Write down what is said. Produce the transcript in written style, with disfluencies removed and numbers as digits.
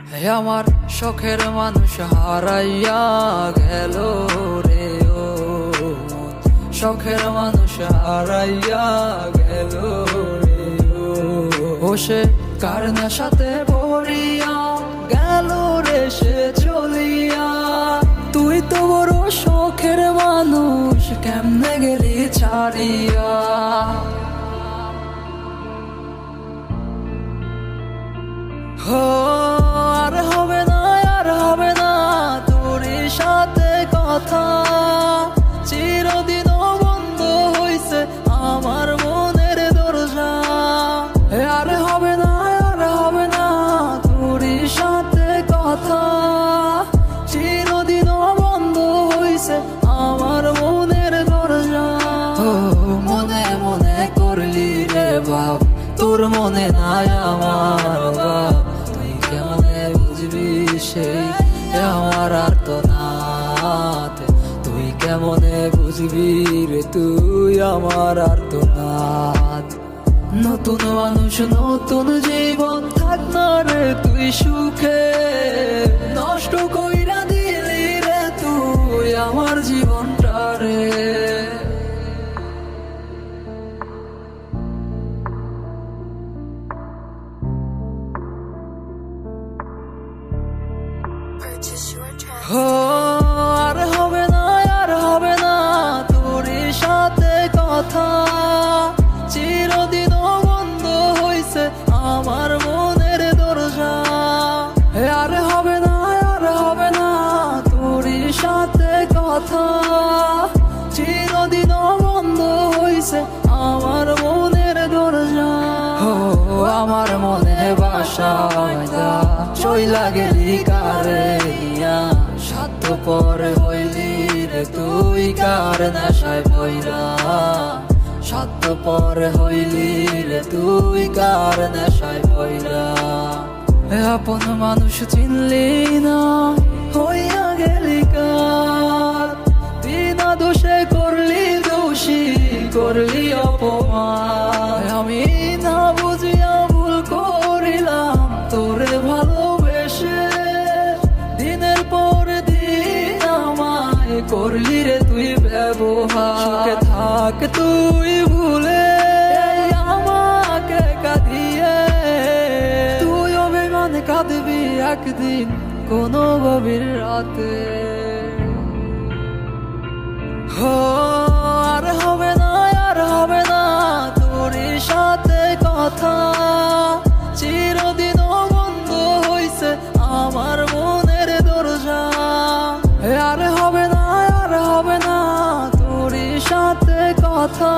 হে আমার শখের মানুষ হারাইয়া গেল রে ও মন, শখের মানুষ হারাইয়া গেল রে ও সে কার নেশাতে পড়িয়া গেল রে সে চলিয়া। তুই তো বড় শখের মানুষ, কেমনে গেলি ছাড়িয়া। আর হবে না, আর হবে না তোর সাথে কথা, চিরদিন বন্ধ হইছে আমার মনের দরজা। আর হবে না, আর হবে না তোর সাথে কথা, চিরদিন বন্ধ হইছে আমার মনের দরজা। মনে মনে করলি রে বাপ, তোর মনে নাই আমার বাপ, তুই কেমনে বুঝবি সেই আমার আর তো নাথ। তুই কেমনে বুঝবি রে তুই আমার আর তো নাথ। নতুন মানুষ নতুন জীবন, থাক না রে তুই সুখে, নষ্ট কইরা দিলি রে তুই আমার জীবনটা রে। আর হবে না, আর হবে না তোর সাথে কথা, চিরদিন বন্ধ হইছে আমার মনের দরজা। আর হবে না, আর হবে না তোর সাথে কথা, চিরদিন বন্ধ হইছে আমার মনের দরজা। আমার মনে বাসায় চইলা গেলি কারে নিয়া, স্বার্থপর হইলি রে তুই কার নেশায় পইরা। স্বার্থপর হইলি রে তুই কার নেশায় পইরা। আপন মানুষ চিনলি না, হইয়া গেলি কার, বিনা দোষে করলি দোষী, করলি অপমান। আমি না বুঝিয়া ভুল করিলাম তোরে ভালোবেসে, দিনের পর দিন আমায় করলি রে তুই ব্যবহার। সুখে থাক তুই ভুলে আমাকে কাঁদিয়ে, তুই অভিমানে কাঁদবি একদিন কোনো গভীর রাতে। আর হবে না, আর হবে না তোর সাথে কথা, চিরদিন বন্ধ হইছে আমার মনের দরজা। আর হবে না, আর হবে না তোর সাথে কথা।